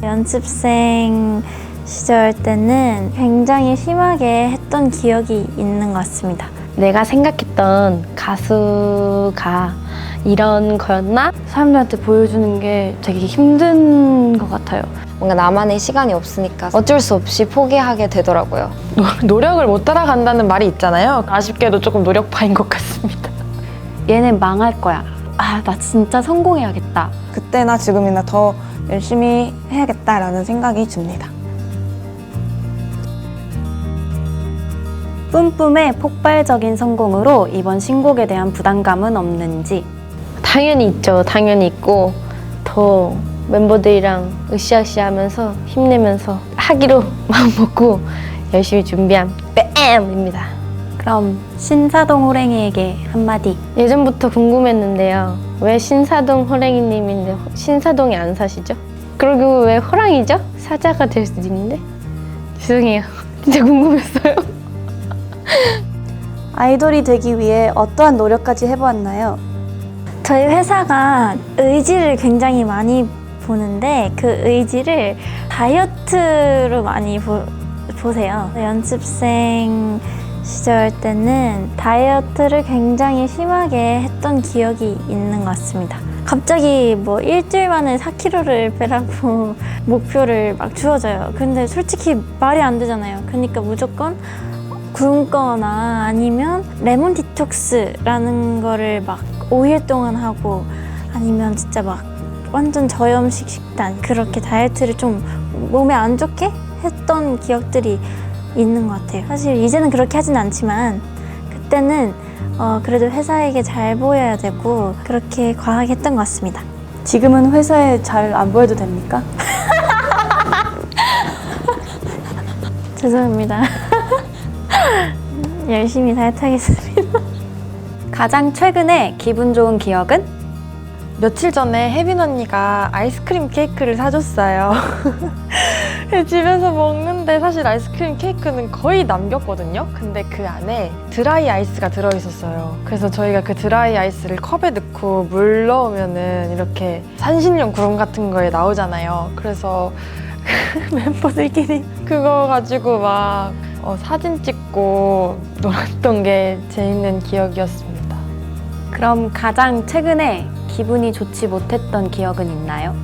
연습생 시절 때는 굉장히 심하게 했던 기억이 있는 것 같습니다. 내가 생각했던 가수가 이런 거였나? 사람들한테 보여주는 게 되게 힘든 것 같아요. 뭔가 나만의 시간이 없으니까 어쩔 수 없이 포기하게 되더라고요. 노력을 못 따라간다는 말이 있잖아요. 아쉽게도 조금 노력파인 것 같습니다. 얘는 망할 거야. 아, 나 진짜 성공해야겠다. 그때나 지금이나 더 열심히 해야겠다라는 생각이 듭니다. 뿜뿜의 폭발적인 성공으로 이번 신곡에 대한 부담감은 없는지. 당연히 있죠. 당연히 있고 더 멤버들이랑 으쌰으쌰 하면서 힘내면서 하기로 마음먹고 열심히 준비한 뺨입니다. 그럼 신사동 호랭이에게 한마디. 예전부터 궁금했는데요. 왜 신사동 호랭이님인데 신사동에 안 사시죠? 그리고 왜 호랑이죠? 사자가 될 수도 있는데? 죄송해요. 진짜 궁금했어요. 아이돌이 되기 위해 어떠한 노력까지 해보았나요? 저희 회사가 의지를 굉장히 많이 보는데 그 의지를 다이어트로 많이 보세요. 연습생 시절 때는 다이어트를 굉장히 심하게 했던 기억이 있는 것 같습니다. 갑자기 뭐 일주일 만에 4kg를 빼라고 목표를 막 주어져요. 근데 솔직히 말이 안 되잖아요. 그러니까 무조건 굶거나 아니면 레몬 디톡스라는 거를 막 5일 동안 하고 아니면 진짜 막 완전 저염식 식단 그렇게 다이어트를 좀 몸에 안 좋게 했던 기억들이 있는 것 같아요. 사실 이제는 그렇게 하진 않지만 그때는 그래도 회사에게 잘 보여야 되고 그렇게 과하게 했던 것 같습니다. 지금은 회사에 잘 안 보여도 됩니까? 죄송합니다. 열심히 다이어트 하겠습니다. 가장 최근에 기분 좋은 기억은? 며칠 전에 혜빈 언니가 아이스크림 케이크를 사줬어요. 집에서 먹는데 사실 아이스크림 케이크는 거의 남겼거든요. 근데 그 안에 드라이 아이스가 들어있었어요. 그래서 저희가 그 드라이 아이스를 컵에 넣고 물 넣으면은 이렇게 산신령 구름 같은 거에 나오잖아요. 그래서 멤버들끼리 그거 가지고 막 사진 찍고 놀았던 게 재밌는 기억이었습니다. 그럼 가장 최근에 기분이 좋지 못했던 기억은 있나요?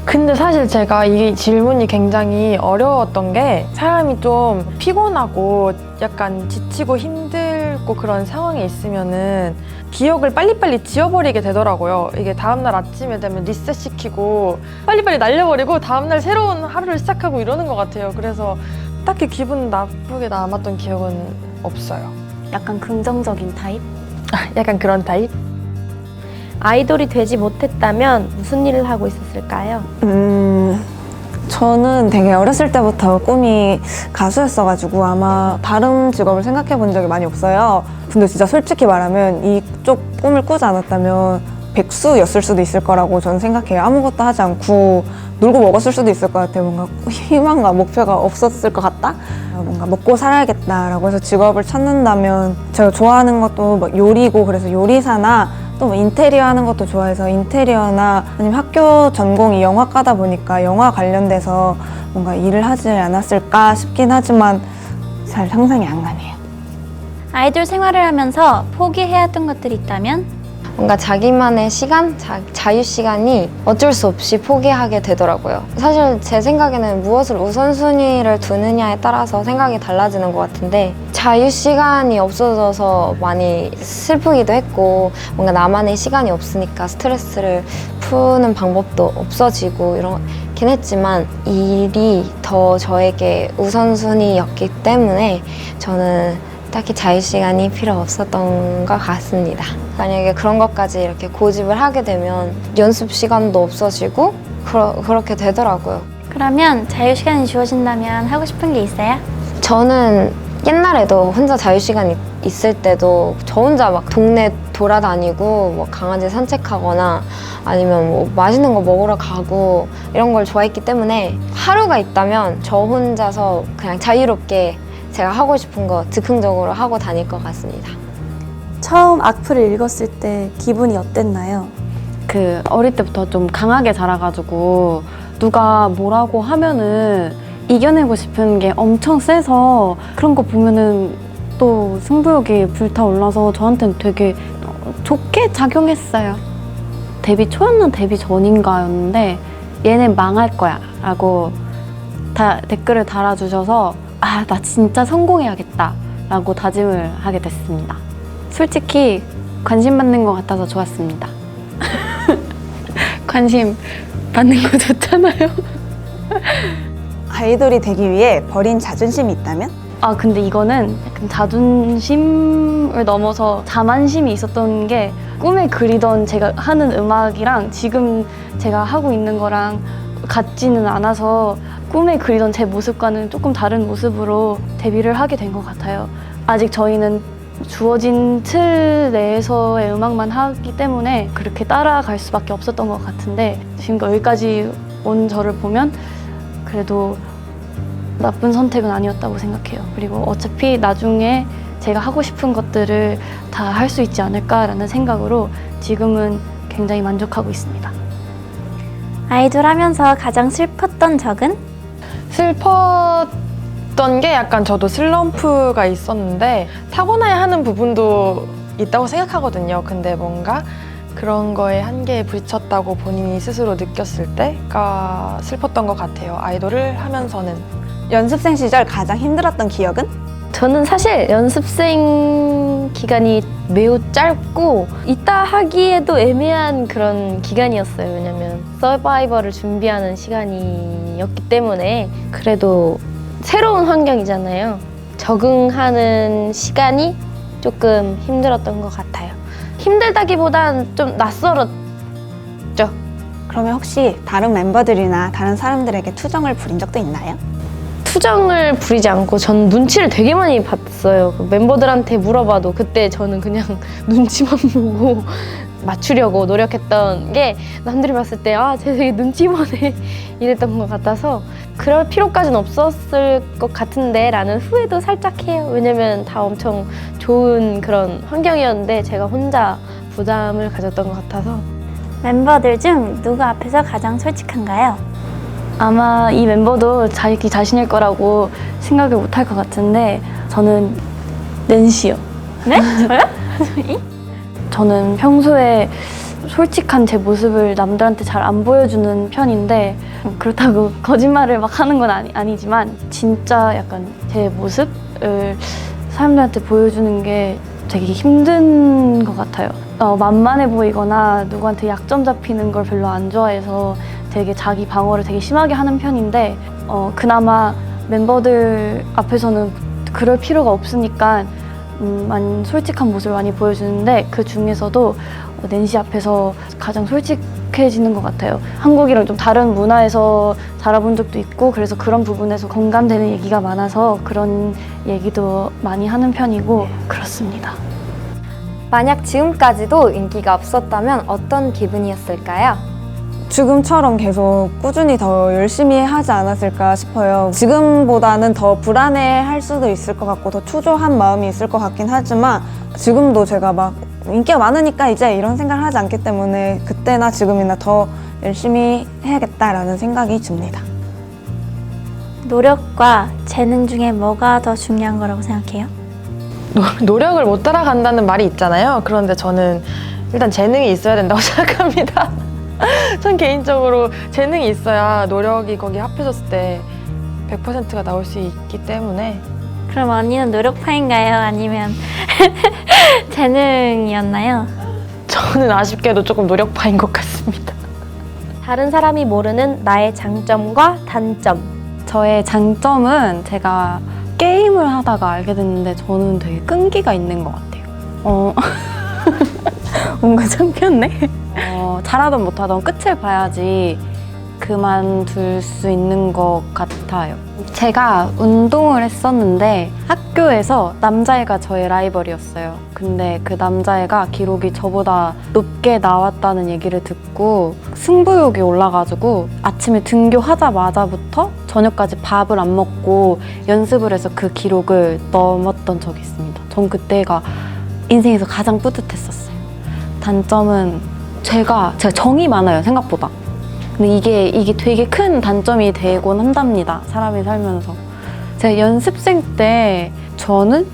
근데 사실 제가 이 질문이 굉장히 어려웠던 게 사람이 좀 피곤하고 약간 지치고 힘들고 그런 상황에 있으면은 기억을 빨리빨리 지워버리게 되더라고요. 이게 다음날 아침에 되면 리셋시키고 빨리빨리 날려버리고 다음날 새로운 하루를 시작하고 이러는 것 같아요. 그래서 딱히 기분 나쁘게 남았던 기억은 없어요. 약간 긍정적인 타입? 약간 그런 타입? 아이돌이 되지 못했다면 무슨 일을 하고 있었을까요? 저는 되게 어렸을 때부터 꿈이 가수였어가지고 아마 다른 직업을 생각해 본 적이 많이 없어요. 근데 진짜 솔직히 말하면 이쪽 꿈을 꾸지 않았다면 백수였을 수도 있을 거라고 저는 생각해요. 아무것도 하지 않고 놀고 먹었을 수도 있을 것 같아요. 뭔가 희망과 목표가 없었을 것 같다? 뭔가 먹고 살아야겠다라고 해서 직업을 찾는다면 제가 좋아하는 것도 막 요리고 그래서 요리사나 또 뭐 인테리어 하는 것도 좋아해서 인테리어나 아니면 학교 전공이 영화과다 보니까 영화 관련돼서 뭔가 일을 하지 않았을까 싶긴 하지만 잘 상상이 안 가네요. 아이돌 생활을 하면서 포기해야 했던 것들이 있다면? 뭔가 자기만의 시간, 자유 시간이 어쩔 수 없이 포기하게 되더라고요. 사실 제 생각에는 무엇을 우선순위를 두느냐에 따라서 생각이 달라지는 것 같은데 자유 시간이 없어져서 많이 슬프기도 했고 뭔가 나만의 시간이 없으니까 스트레스를 푸는 방법도 없어지고 이렇긴 했지만 일이 더 저에게 우선순위였기 때문에 저는 딱히 자유시간이 필요 없었던 것 같습니다. 만약에 그런 것까지 이렇게 고집을 하게 되면 연습 시간도 없어지고 그렇게 되더라고요. 그러면 자유시간이 주어진다면 하고 싶은 게 있어요? 저는 옛날에도 혼자 자유시간 있을 때도 저 혼자 막 동네 돌아다니고 뭐 강아지 산책하거나 아니면 뭐 맛있는 거 먹으러 가고 이런 걸 좋아했기 때문에 하루가 있다면 저 혼자서 그냥 자유롭게 제가 하고 싶은 거 즉흥적으로 하고 다닐 것 같습니다. 처음 악플을 읽었을 때 기분이 어땠나요? 어릴 때부터 좀 강하게 자라가지고 누가 뭐라고 하면은 이겨내고 싶은 게 엄청 세서 그런 거 보면은 또 승부욕이 불타올라서 저한테는 되게 좋게 작용했어요. 데뷔 초였나 데뷔 전인가였는데 얘네 망할 거야 라고 댓글을 달아주셔서 아, 나 진짜 성공해야겠다 라고 다짐을 하게 됐습니다. 솔직히 관심 받는 것 같아서 좋았습니다. 관심 받는 거 좋잖아요. 아이돌이 되기 위해 버린 자존심이 있다면? 아, 근데 이거는 약간 자존심을 넘어서 자만심이 있었던 게 꿈에 그리던 제가 하는 음악이랑 지금 제가 하고 있는 거랑 같지는 않아서 꿈에 그리던 제 모습과는 조금 다른 모습으로 데뷔를 하게 된 것 같아요. 아직 저희는 주어진 틀 내에서의 음악만 하기 때문에 그렇게 따라갈 수밖에 없었던 것 같은데 지금 여기까지 온 저를 보면 그래도 나쁜 선택은 아니었다고 생각해요. 그리고 어차피 나중에 제가 하고 싶은 것들을 다 할 수 있지 않을까라는 생각으로 지금은 굉장히 만족하고 있습니다. 아이돌 하면서 가장 슬펐던 적은? 슬펐던 게 약간 저도 슬럼프가 있었는데 타고나야 하는 부분도 있다고 생각하거든요. 근데 뭔가 그런 거에 한계에 부딪혔다고 본인이 스스로 느꼈을 때가 슬펐던 것 같아요. 아이돌을 하면서는. 연습생 시절 가장 힘들었던 기억은? 저는 사실 연습생 기간이 매우 짧고 있다 하기에도 애매한 그런 기간이었어요. 왜냐면 서바이벌을 준비하는 시간이었기 때문에 그래도 새로운 환경이잖아요. 적응하는 시간이 조금 힘들었던 것 같아요. 힘들다기보단 좀 낯설었죠. 그러면 혹시 다른 멤버들이나 다른 사람들에게 투정을 부린 적도 있나요? 투정을 부리지 않고 전 눈치를 되게 많이 봤어요. 그 멤버들한테 물어봐도 그때 저는 그냥 눈치만 보고 맞추려고 노력했던 게 남들이 봤을 때 아, 쟤 되게 눈치보네 이랬던 것 같아서 그럴 필요까지는 없었을 것 같은데 라는 후회도 살짝 해요. 왜냐면 다 엄청 좋은 그런 환경이었는데 제가 혼자 부담을 가졌던 것 같아서. 멤버들 중 누구 앞에서 가장 솔직한가요? 아마 이 멤버도 자기 자신일 거라고 생각을 못 할 것 같은데 저는 낸시요. 네? 저요? 저는 평소에 솔직한 제 모습을 남들한테 잘 안 보여주는 편인데 그렇다고 거짓말을 막 하는 건 아니지만 진짜 약간 제 모습을 사람들한테 보여주는 게 되게 힘든 것 같아요. 만만해 보이거나 누구한테 약점 잡히는 걸 별로 안 좋아해서 되게 자기 방어를 되게 심하게 하는 편인데 그나마 멤버들 앞에서는 그럴 필요가 없으니까 많이 솔직한 모습을 많이 보여주는데 그 중에서도 낸시 앞에서 가장 솔직해지는 것 같아요. 한국이랑 좀 다른 문화에서 자라본 적도 있고 그래서 그런 부분에서 공감되는 얘기가 많아서 그런 얘기도 많이 하는 편이고 그렇습니다. 만약 지금까지도 인기가 없었다면 어떤 기분이었을까요? 지금처럼 계속 꾸준히 더 열심히 하지 않았을까 싶어요. 지금보다는 더 불안해할 수도 있을 것 같고 더 초조한 마음이 있을 것 같긴 하지만 지금도 제가 막 인기가 많으니까 이제 이런 생각을 하지 않기 때문에 그때나 지금이나 더 열심히 해야겠다라는 생각이 듭니다. 노력과 재능 중에 뭐가 더 중요한 거라고 생각해요? 노력을 못 따라간다는 말이 있잖아요. 그런데 저는 일단 재능이 있어야 된다고 생각합니다. 전 개인적으로 재능이 있어야 노력이 거기 합해졌을 때 100%가 나올 수 있기 때문에. 그럼 언니는 노력파인가요? 아니면 재능이었나요? 저는 아쉽게도 조금 노력파인 것 같습니다. 다른 사람이 모르는 나의 장점과 단점. 저의 장점은 제가 게임을 하다가 알게 됐는데 저는 되게 끈기가 있는 것 같아요. 뭔가 창피했네. 잘하든 못하든 끝을 봐야지 그만둘 수 있는 것 같아요. 제가 운동을 했었는데 학교에서 남자애가 저의 라이벌이었어요. 근데 그 남자애가 기록이 저보다 높게 나왔다는 얘기를 듣고 승부욕이 올라가지고 아침에 등교하자마자부터 저녁까지 밥을 안 먹고 연습을 해서 그 기록을 넘었던 적이 있습니다. 전 그때가 인생에서 가장 뿌듯했었어요. 단점은 제가 정이 많아요, 생각보다. 근데 이게 되게 큰 단점이 되곤 한답니다. 사람이 살면서. 제가 연습생 때 저는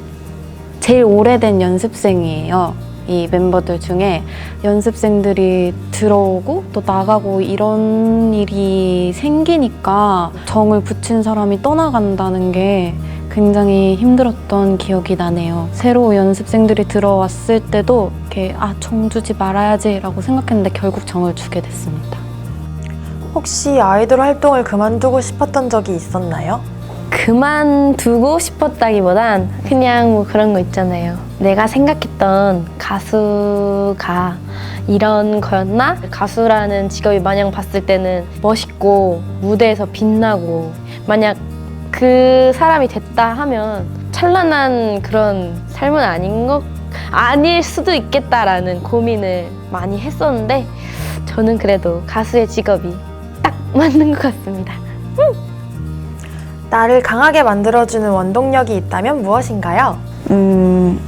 제일 오래된 연습생이에요. 이 멤버들 중에 연습생들이 들어오고 또 나가고 이런 일이 생기니까 정을 붙인 사람이 떠나간다는 게 굉장히 힘들었던 기억이 나네요. 새로 연습생들이 들어왔을 때도 이렇게 정 주지 말아야지 라고 생각했는데 결국 정을 주게 됐습니다. 혹시 아이돌 활동을 그만두고 싶었던 적이 있었나요? 그만두고 싶었다기보단 그냥 뭐 그런 거 있잖아요. 내가 생각했던 가수가 이런 거였나? 가수라는 직업이 마냥 봤을 때는 멋있고 무대에서 빛나고 만약 그 사람이 됐다 하면 찬란한 그런 삶은 아닐 수도 있겠다라는 고민을 많이 했었는데 저는 그래도 가수의 직업이 딱 맞는 것 같습니다. 나를 강하게 만들어주는 원동력이 있다면 무엇인가요?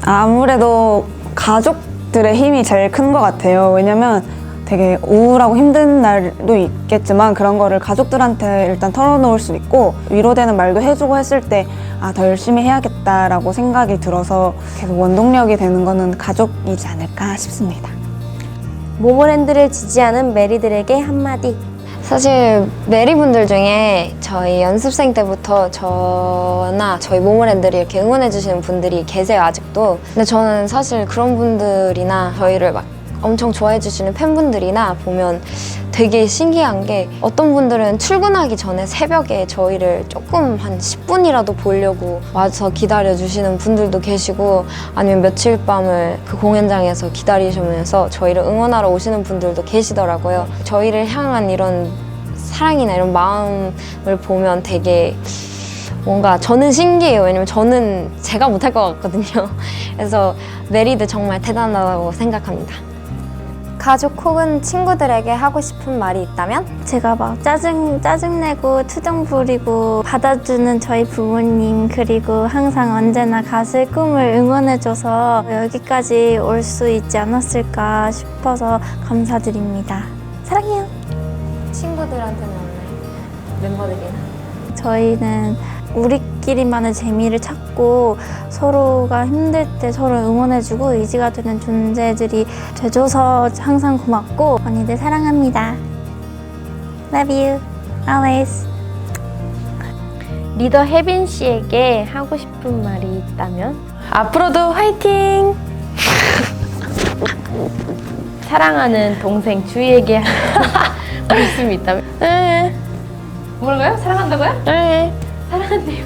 아무래도 가족들의 힘이 제일 큰 것 같아요. 왜냐면 되게 우울하고 힘든 날도 있겠지만 그런 거를 가족들한테 일단 털어놓을 수 있고 위로되는 말도 해주고 했을 때 더 열심히 해야겠다라고 생각이 들어서 계속 원동력이 되는 거는 가족이지 않을까 싶습니다. 모모랜드를 지지하는 메리들에게 한마디. 사실 메리분들 중에 저희 연습생 때부터 저나 저희 모모랜드를 이렇게 응원해주시는 분들이 계세요, 아직도. 근데 저는 사실 그런 분들이나 저희를 막 엄청 좋아해주시는 팬분들이나 보면 되게 신기한 게 어떤 분들은 출근하기 전에 새벽에 저희를 조금 한 10분이라도 보려고 와서 기다려주시는 분들도 계시고 아니면 며칠 밤을 그 공연장에서 기다리시면서 저희를 응원하러 오시는 분들도 계시더라고요. 저희를 향한 이런 사랑이나 이런 마음을 보면 되게 뭔가 저는 신기해요. 왜냐면 저는 제가 못할 것 같거든요. 그래서 메리드 정말 대단하다고 생각합니다. 가족 혹은 친구들에게 하고 싶은 말이 있다면? 제가 막 짜증내고 투정 부리고 받아주는 저희 부모님 그리고 항상 언제나 가수의 꿈을 응원해줘서 여기까지 올 수 있지 않았을까 싶어서 감사드립니다. 사랑해요. 친구들한테는 없나요? 멤버들이나? 저희는 우리끼리만의 재미를 찾고 서로가 힘들 때 서로 응원해주고 의지가 되는 존재들이 돼줘서 항상 고맙고 언니들 사랑합니다. Love you, always. 리더 혜빈 씨에게 하고 싶은 말이 있다면? 앞으로도 화이팅! 사랑하는 동생 주희에게 할 말씀이 있다면? 네. 뭐라고요? 사랑한다고요? 네. 사랑한대요.